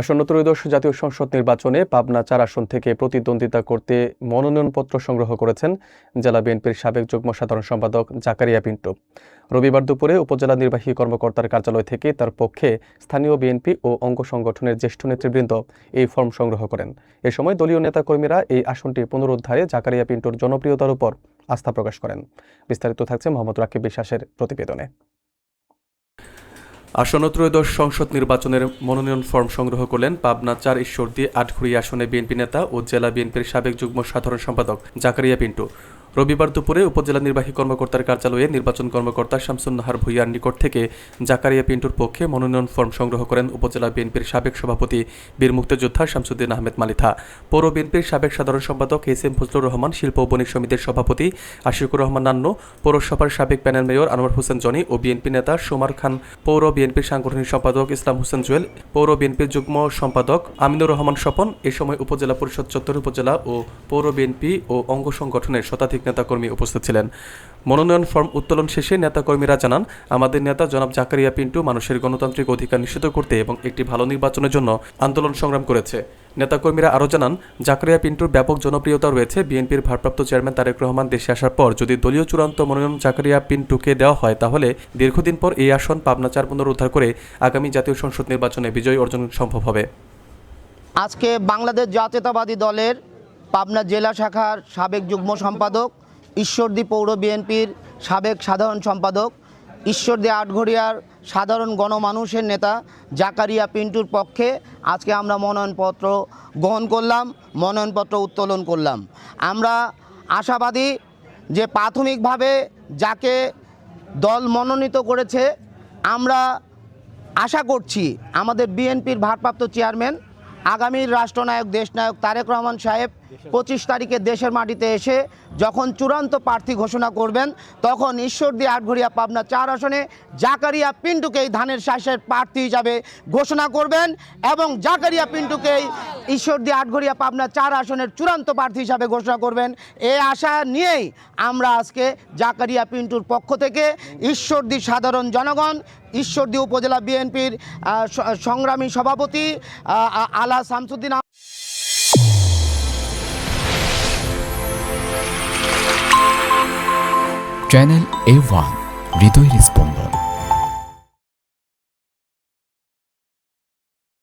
আসন্ন ত্রয়োদশ জাতীয় সংসদ নির্বাচনে পাবনা ৪ আসন থেকে প্রতিদ্বন্দ্বিতা করতে মনোনয়নপত্র সংগ্রহ করেছেন জেলা বিএনপির সাবেক যুগ্ম সাধারণ সম্পাদক জাকারিয়া পিন্টু। রবিবার দুপুরে উপজেলা নির্বাহী কর্মকর্তার কার্যালয় থেকে তার পক্ষে স্থানীয় বিএনপি ও অঙ্গ সংগঠনের জ্যেষ্ঠ নেতৃবৃন্দ এই ফর্ম সংগ্রহ করেন। এ সময় দলীয় নেতাকর্মীরা এই আসনটি পুনরুদ্ধারে জাকারিয়া পিন্টুর জনপ্রিয়তার উপর আস্থা প্রকাশ করেন। বিস্তারিত থাকছে মোহাম্মদ রাকিব বিশ্বাসের প্রতিবেদনে। আসন্ন ত্রয়োদশ সংসদ নির্বাচনের মনোনয়ন ফর্ম সংগ্রহ করলেন পাবনা ৪ ঈশ্বরদী আটঘরিয়া আসনে বিএনপি নেতা ও জেলা বিএনপির সাবেক যুগ্ম সাধারণ সম্পাদক জাকারিয়া পিন্টু। রবিবার দুপুরে উপজেলা নির্বাহী কর্মকর্তার কার্যালয়ে নির্বাচন কর্মকর্তা শামসুন নাহার ভূঁইয়ার নিকট থেকে জাকারিয়া পিন্টুর পক্ষে মনোনয়ন ফর্ম সংগ্রহ করেন উপজেলা বিএনপির সাবেক সভাপতি বীর মুক্তিযোদ্ধা শামসুদ্দিন আহমেদ মালিথা, পৌর বিএনপির সাবেক সাধারণ সম্পাদক এস.এম. ফজলুর রহমান, শিল্প ও বণিক সমিতির সভাপতি আশিকুর রহমান নান্নু, পৌরসভার সাবেক প্যানেল মেয়র আনোয়ার হোসেন জনি ও বিএনপি নেতা সোমার খান, পৌর বিএনপির সাংগঠনিক সম্পাদক ইসলাম হোসেন জুয়েল, পৌর বিএনপির যুগ্ম সম্পাদক আমিনুর রহমান স্বপন। এ সময় উপজেলা পরিষদ চত্বর উপজেলা ও পৌর বিএনপি ও অঙ্গ সংগঠনের শতাধিক নেতাকর্মী উপস্থিত ছিলেন। মনোনয়ন ফর্ম উত্তোলন শেষে নেতাকর্মীরা জানান, আমাদের নেতা জনাব জাকারিয়া পিন্টু মানুষের গণতান্ত্রিক অধিকার নিশ্চিত করতে এবং একটি ভালো নির্বাচনের জন্য আন্দোলন সংগ্রাম করেছে। নেতাকর্মীরা আরও জানান, জাকারিয়া পিন্টুর ব্যাপক জনপ্রিয়তা রয়েছে। বিএনপির ভারপ্রাপ্ত চেয়ারম্যান তারেক রহমান দেশে আসার পর যদি দলীয় চূড়ান্ত মনোনয়ন জাকারিয়া পিন্টুকে দেওয়া হয়, তাহলে দীর্ঘদিন পর এই আসন পাবনা ৪ পুনরুদ্ধার করে আগামী জাতীয় সংসদ নির্বাচনে বিজয় অর্জন সম্ভব হবে। আজকে বাংলাদেশ জাতীয়তাবাদী দলের পাবনা জেলা শাখার সাবেক যুগ্ম সম্পাদক, ঈশ্বরদী পৌর বিএনপির সাবেক সাধারণ সম্পাদক, ঈশ্বরদী আটঘরিয়ার সাধারণ গণমানুষের নেতা জাকারিয়া পিন্টুর পক্ষে আজকে আমরা মনোনয়নপত্র গ্রহণ করলাম, মনোনয়নপত্র উত্তোলন করলাম। আমরা আশাবাদী যে প্রাথমিকভাবে যাকে দল মনোনীত করেছে, আমরা আশা করছি আমাদের বিএনপির ভারপ্রাপ্ত চেয়ারম্যান আগামীর রাষ্ট্রনায়ক দেশনায়ক তারেক রহমান সাহেব 25 তারিখে দেশের মাটিতে এসে যখন চূড়ান্ত প্রার্থী ঘোষণা করবেন, তখন ঈশ্বরদী আটঘরিয়া পাবনা 4 আসনে জাকারিয়া পিন্টুকেই ধানের শীষের প্রার্থী হিসাবে ঘোষণা করবেন এবং জাকারিয়া পিন্টুকেই ঈশ্বরদী আটঘরিয়া পাবনা 4 আসনের চূড়ান্ত প্রার্থী হিসাবে ঘোষণা করবেন। এই আশা নিয়েই আমরা আজকে জাকারিয়া পিন্টুর পক্ষ থেকে ঈশ্বরদী সাধারণ জনগণ, ঈশ্বরদী উপজেলা বিএনপির সংগ্রামী সভাপতি আলা শামসুদ্দিন চ্যানেল A1 হৃদয়ের স্পন্দন।